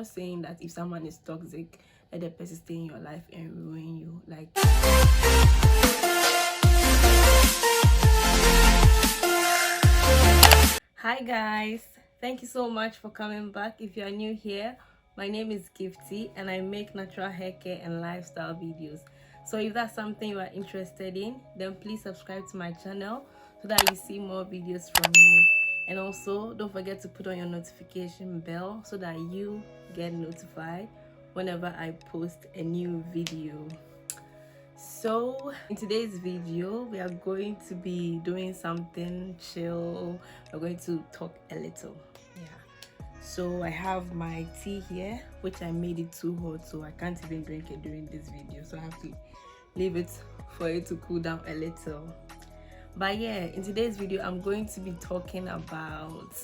not saying that if someone is toxic, let the person stay in your life and ruin you. Like, hi guys, thank you so much for coming back. If you are new here, my name is Gifty and I make natural hair care and lifestyle videos. So if that's something you are interested in, then please subscribe to my channel so that you see more videos from me. And also don't forget to put on your notification bell so that you get notified whenever I post a new video. So in today's video, we are going to be doing something chill. We're going to talk a little. So I have my tea here, which I made it too hot, so I can't even drink it during this video, so I have to leave it for it to cool down a little. But yeah, in today's video I'm going to be talking about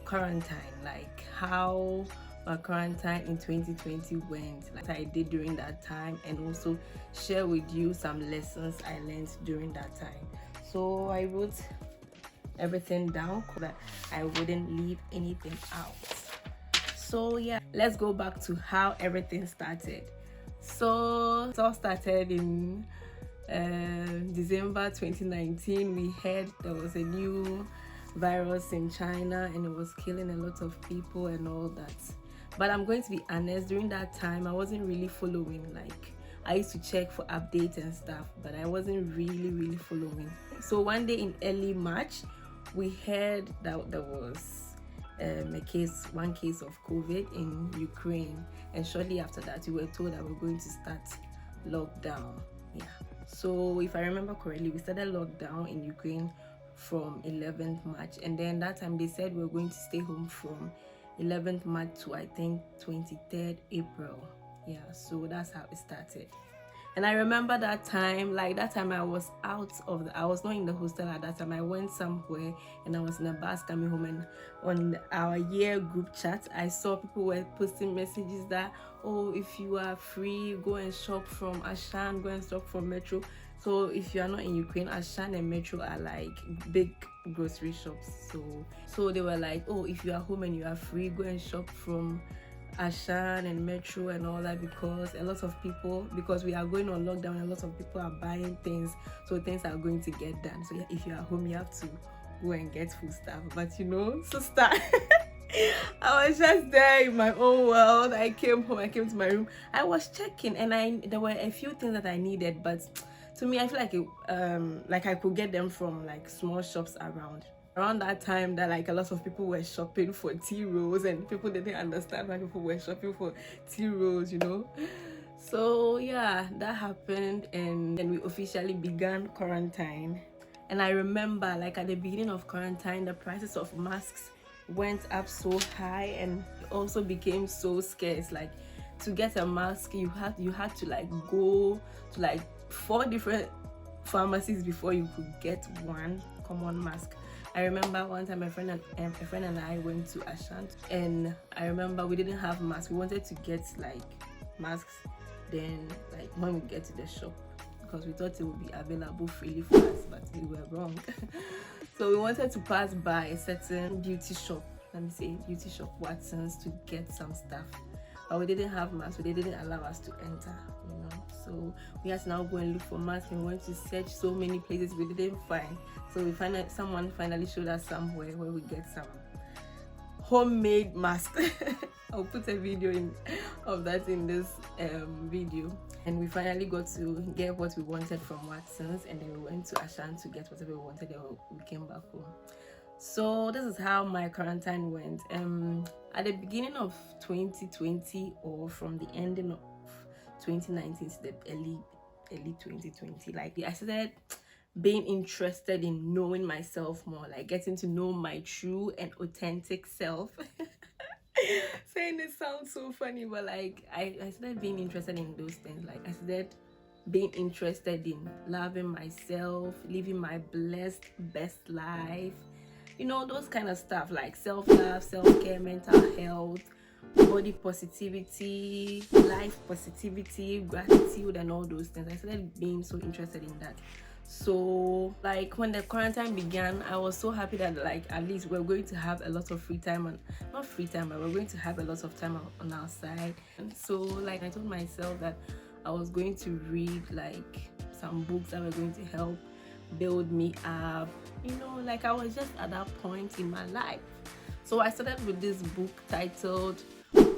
quarantine, like how my quarantine in 2020 went, like I did during that time, and also share with you some lessons I learned during that time. So I wrote everything down so that I wouldn't leave anything out. So yeah, let's go back to how everything started. So it all started in December 2019. We heard there was a new virus in China and it was killing a lot of people and all that. But I'm going to be honest, during that time I wasn't really following. Like, I used to check for updates and stuff, but I wasn't really following. So one day in early March, we heard that there was one case of COVID in Ukraine, and shortly after that we were told that we're going to start lockdown. So if I remember correctly, we started lockdown in Ukraine from 11th March, and then that time they said we were going to stay home from 11th March to I think 23rd April. So that's how it started. And I remember that time, I was I was not in the hostel at that time. I went somewhere and I was in a bus coming home, and on our year group chat, I saw people were posting messages that, oh, if you are free, go and shop from Ashan, go and shop from Metro. So if you are not in Ukraine, Ashan and Metro are like big grocery shops. So they were like, oh, if you are home and you are free, go and shop from Ashan and Metro and all that, because a lot of people, because we are going on lockdown, a lot of people are buying things, so things are going to get done. So if you are home, you have to go and get food stuff. But sister, I was just there in my own world. I came home, I came to my room, I was checking, and there were a few things that I needed, but to me I feel like I could get them from like small shops around that time, that like a lot of people were shopping for tea rolls, and people didn't understand why people were shopping for tea rolls. So yeah, that happened, and then we officially began quarantine. And I remember, like, at the beginning of quarantine, the prices of masks went up so high, and it also became so scarce. Like, to get a mask, you had to like go to like 4 different pharmacies before you could get one common mask. I remember one time a friend and I went to Ashanti, and I remember we didn't have masks. We wanted to get like masks, then like when we get to the shop, because we thought it would be available freely for us, but we were wrong. So we wanted to pass by a certain beauty shop, Watson's, to get some stuff, but we didn't have masks, so they didn't allow us to enter. So we had to now go and look for masks, and we went to search so many places we didn't find. So someone finally showed us somewhere where we get some homemade mask. I'll put a video of that in this video. And we finally got to get what we wanted from Watson's, and then we went to Ashan to get whatever we wanted, and we came back home. So this is how my quarantine went. At the beginning of 2020, or from the ending of 2019 to the early 2020, like, I started being interested in knowing myself more, like getting to know my true and authentic self. Saying this sounds so funny, but like I started being interested in those things. Like, I started being interested in loving myself, living my best life, those kind of stuff, like self-love, self-care, mental health, body positivity, life positivity, gratitude, and all those things. I started being so interested in that. So like when the quarantine began, I was so happy that like at least we're going to have a lot of free time, and not free time, but we're going to have a lot of time on our side. And so like I told myself that I was going to read like some books that were going to help build me up, like I was just at that point in my life. So I started with this book titled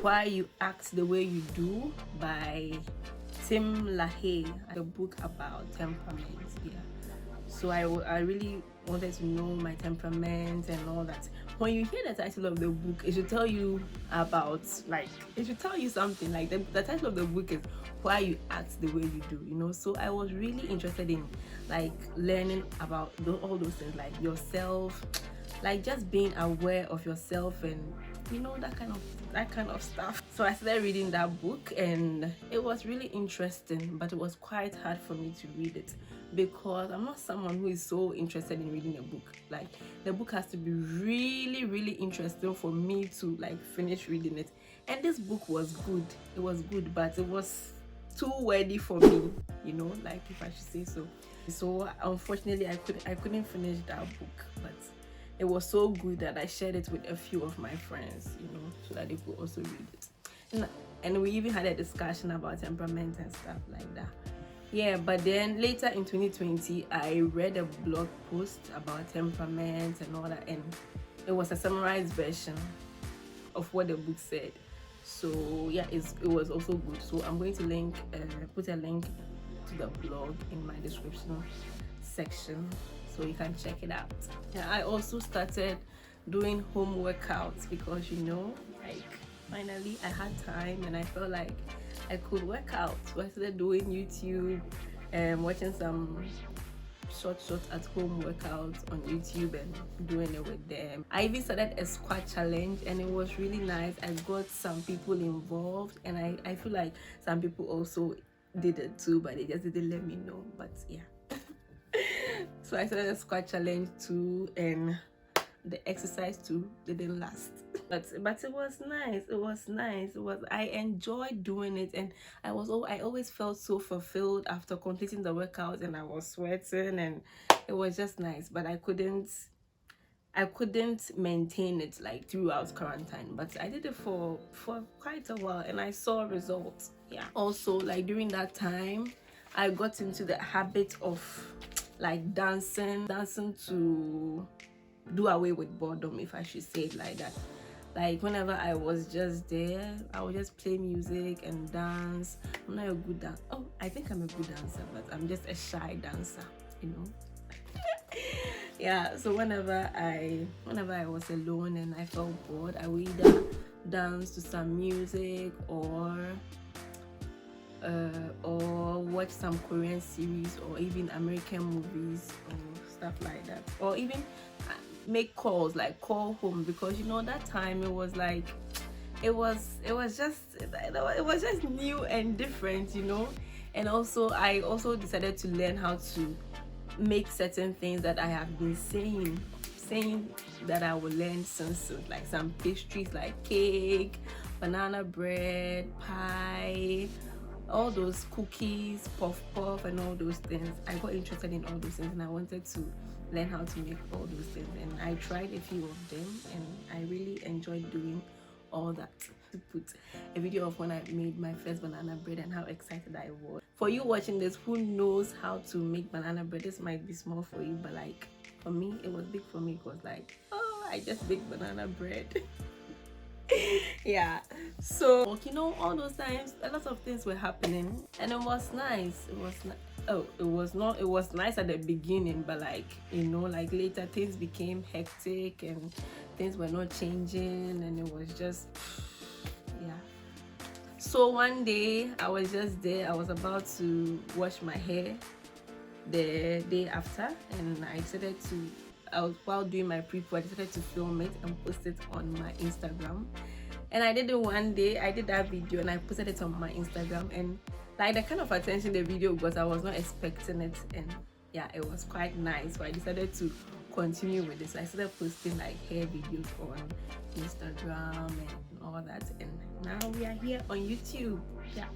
Why You Act the Way You Do by Tim LaHaye, a book about temperament. Yeah. So I really wanted to know my temperament and all that. When you hear the title of the book, it should tell you about, like, it should tell you something. Like the title of the book is Why You Act the Way You Do, So I was really interested in like learning about all those things, like yourself, like just being aware of yourself and that kind of stuff. So I started reading that book, and it was really interesting, but it was quite hard for me to read it because I'm not someone who is so interested in reading a book. Like the book has to be really, really interesting for me to like finish reading it. And this book was good. It was good, but it was too wordy for me, like if I should say so. So unfortunately I couldn't finish that book, but it was so good that I shared it with a few of my friends, so that they could also read it. And we even had a discussion about temperament and stuff like that. Yeah, but then later in 2020, I read a blog post about temperament and all that, and it was a summarized version of what the book said. So yeah, it was also good. So I'm going to put a link to the blog in my description section, so you can check it out. Yeah, I also started doing home workouts because like finally I had time and I felt like I could work out. So I started doing YouTube and watching some short at home workouts on YouTube and doing it with them. I even started a squat challenge, and it was really nice. I got some people involved, and I feel like some people also did it too, but they just didn't let me know. But yeah. So I started a squat challenge too, and the exercise too didn't last. But it was nice. I enjoyed doing it, and I always felt so fulfilled after completing the workout, and I was sweating, and it was just nice. But I couldn't maintain it like throughout quarantine, but I did it for quite a while, and I saw results. Yeah. Also, like during that time, I got into the habit of like dancing to do away with boredom, if I should say it like that. Like whenever I was just there, I would just play music and dance. I'm not a good dancer. Oh, I think I'm a good dancer, but I'm just a shy dancer, Yeah, so whenever I was alone and I felt bored, I would either dance to some music or watch some Korean series or even American movies or stuff like that, or even make calls, like call home, because that time it was like it was just new and different, and also I also decided to learn how to make certain things that I have been saying that I will learn since, like some pastries like cake, banana bread, pie, all those cookies, puff and all those things. I got interested in all those things, and I wanted to learn how to make all those things, and I tried a few of them, and I really enjoyed doing all that. To put a video of when I made my first banana bread and how excited I was. For you watching this who knows how to make banana bread, this might be small for you, but like for me it was big. For me it was like, oh, I just baked banana bread. Yeah, so all those times a lot of things were happening, and it was nice. It was nice at the beginning, but like like later things became hectic and things were not changing, and it was just yeah. So one day I was just there, I was about to wash my hair the day after, and while doing my pre-pro, I decided to film it and post it on my Instagram. And I did it one day. I did that video and I posted it on my Instagram, and like the kind of attention the video got, I was not expecting it, and yeah, it was quite nice. So I decided to continue with this. I started posting like hair videos on Instagram and all that, and now we are here on YouTube. Yeah.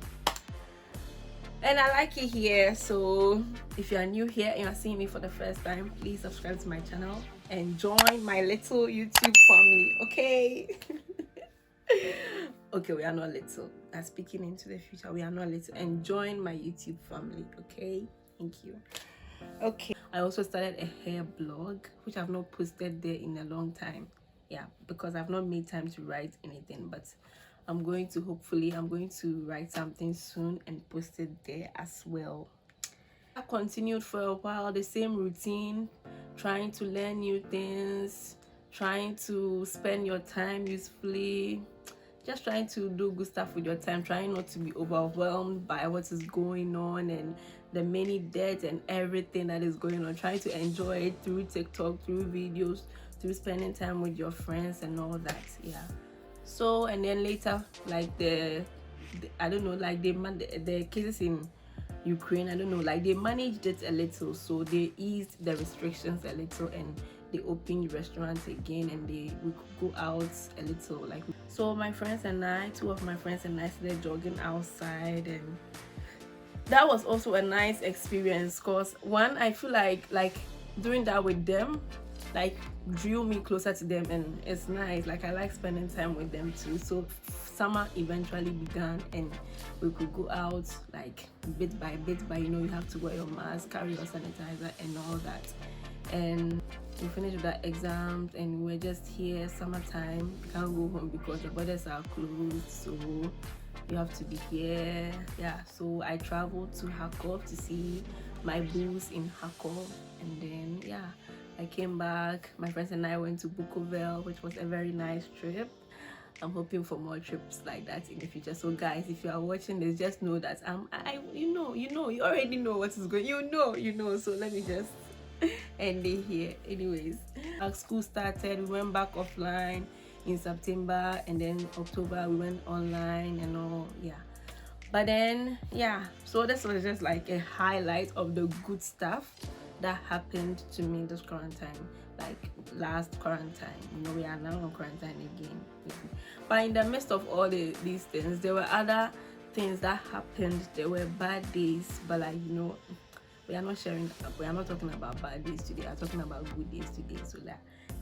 and I like it here. So if you are new here and you're seeing me for the first time, please subscribe to my channel and join my little YouTube family, okay? Okay, we are not little. I'm speaking into the future. We are not little. And join my YouTube family, okay? Thank you. Okay, I also started a hair blog, which I've not posted there in a long time. Yeah, because I've not made time to write anything, but I'm going to write something soon and post it there as well. I continued for a while, the same routine, trying to learn new things, trying to spend your time usefully, just trying to do good stuff with your time, trying not to be overwhelmed by what is going on and the many debt and everything that is going on, trying to enjoy it through TikTok, through videos, through spending time with your friends and all that. Yeah. So, and then later, like the I don't know, like the cases in Ukraine, I don't know, like they managed it a little, so they eased the restrictions a little and they opened restaurants again, and we could go out a little. Like, so my friends and I, two of my friends and I started jogging outside, and that was also a nice experience, because one, I feel like doing that with them like drew me closer to them, and it's nice. Like, I like spending time with them too. So summer eventually began and we could go out like bit by bit, but you have to wear your mask, carry your sanitizer and all that. And we finished with our exams and we're just here, summertime, can't go home because the borders are closed, so you have to be here. Yeah, so I traveled to Kharkov to see my booths in Kharkov, and then yeah, I came back. My friends and I went to Bukovel, which was a very nice trip. I'm hoping for more trips like that in the future. So guys, if you are watching this, just know that you already know what is going, so let me just end it here. Anyways, our school started, we went back offline in September, and then October we went online and all. Yeah, but then yeah, so this was just like a highlight of the good stuff that happened to me this quarantine, like last quarantine. We are now on quarantine again. But in the midst of all these things, there were other things that happened. There were bad days, but like we are not talking about bad days today. I'm talking about good days today. So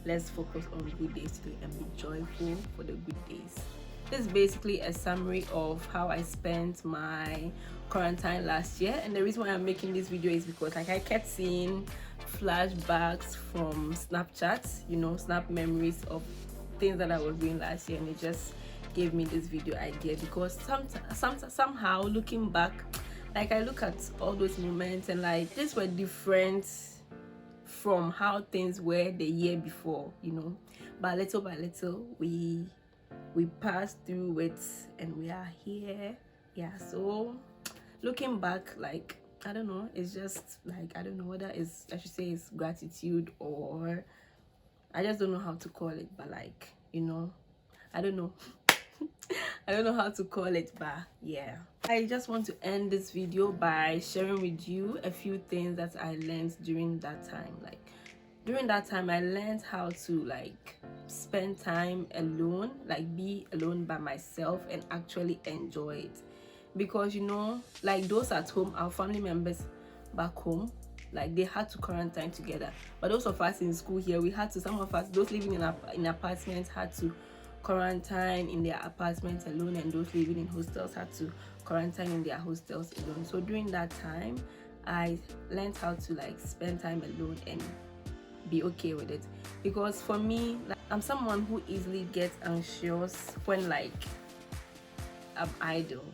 let's focus on good days today and be joyful for the good days. This is basically a summary of how I spent my quarantine last year, and the reason why I'm making this video is because like I kept seeing flashbacks from Snapchat, snap memories of things that I was doing last year, and it just gave me this video idea. Because somehow looking back, like I look at all those moments and like these were different from how things were the year before, but little by little we passed through it and we are here. Yeah, so looking back, like I don't know, it's just like I don't know whether I should say it's gratitude, or I just don't know how to call it, but like I don't know. I don't know how to call it, but yeah, I just want to end this video by sharing with you a few things that I learned during that time. Like during that time, I learned how to like spend time alone, like be alone by myself and actually enjoy it. Because like those at home, our family members back home, like they had to quarantine together, but those of us in school here, we had to, some of us, those living in apartments had to quarantine in their apartments alone, and those living in hostels had to quarantine in their hostels alone. So during that time, I learned how to like spend time alone and be okay with it. Because for me, like, I'm someone who easily gets anxious when like I'm idle.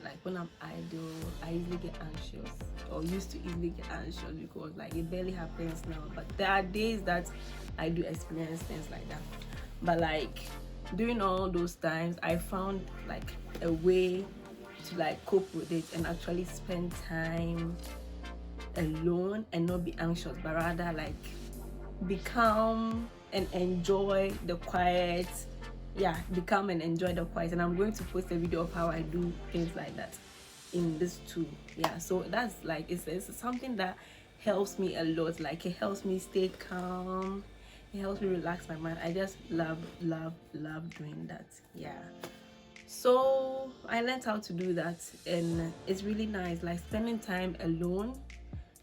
Like when I'm idle, I easily get anxious, or used to easily get anxious, because like it barely happens now, but there are days that I do experience things like that. But like during all those times, I found like a way to like cope with it and actually spend time alone and not be anxious, but rather like be calm and enjoy the quiet. Yeah, become and enjoy the quiet. And I'm going to post a video of how I do things like that in this too. Yeah, so that's like it's something that helps me a lot. Like it helps me stay calm, it helps me relax my mind. I just love doing that. Yeah, So I learned how to do that, and it's really nice. Like spending time alone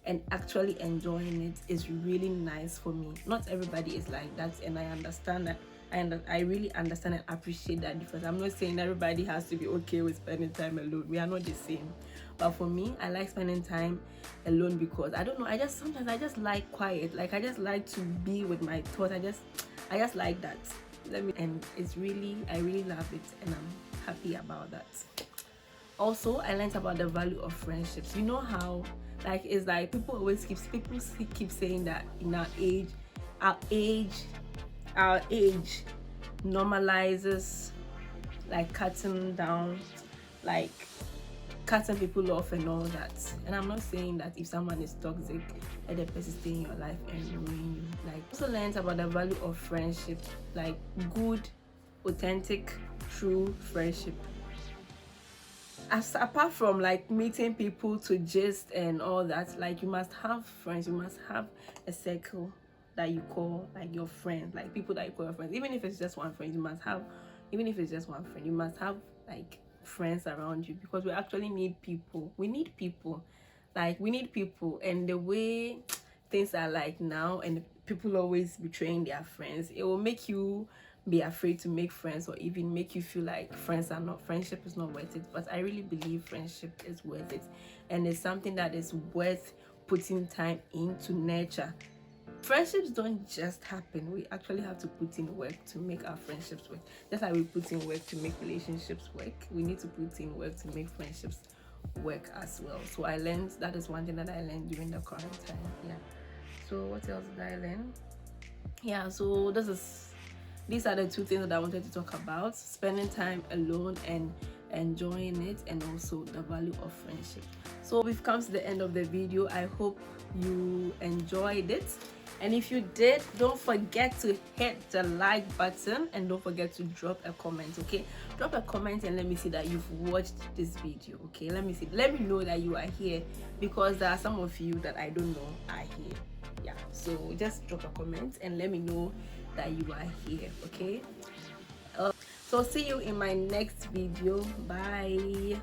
and actually enjoying it is really nice for me. Not everybody is like that, and I understand that. I really understand and appreciate that difference. I'm not saying everybody has to be okay with spending time alone. We are not the same. But for me, I like spending time alone because I don't know. Sometimes I just like quiet. Like I just like to be with my thoughts. I just like that. And I really love it, and I'm happy about that. Also, I learned about the value of friendships. You know how, like, it's like people keep saying that in our age our age normalizes like cutting down, like cutting people off and all that. And I'm not saying that if someone is toxic, let the person stay in your life and ruin you. Like, also learned about the value of friendship, like good, authentic, true friendship. Apart from like meeting people to gist and all that, like you must have friends, you must have a circle that you call like your friends, like people that you call your friends. Even if it's just one friend, you must have like friends around you, because we actually need people. We need people, and the way things are like now, and people always betraying their friends, it will make you be afraid to make friends, or even make you feel like friendship is not worth it. But I really believe friendship is worth it, and it's something that is worth putting time into nurture. Friendships don't just happen. We actually have to put in work to make our friendships work. Just like we put in work to make relationships work, we need to put in work to make friendships work as well. So that is one thing that I learned during the quarantine. Yeah. So what else did I learn? Yeah, so these are the two things that I wanted to talk about: spending time alone and enjoying it, and also the value of friendship. So we've come to the end of the video. I hope you enjoyed it, and if you did, don't forget to hit the like button, and don't forget to drop a comment. Okay, drop a comment and let me see that you've watched this video. Okay, let me know that you are here, because there are some of you that I don't know are here. Yeah, so just drop a comment and let me know that you are here. Okay, so see you in my next video. Bye.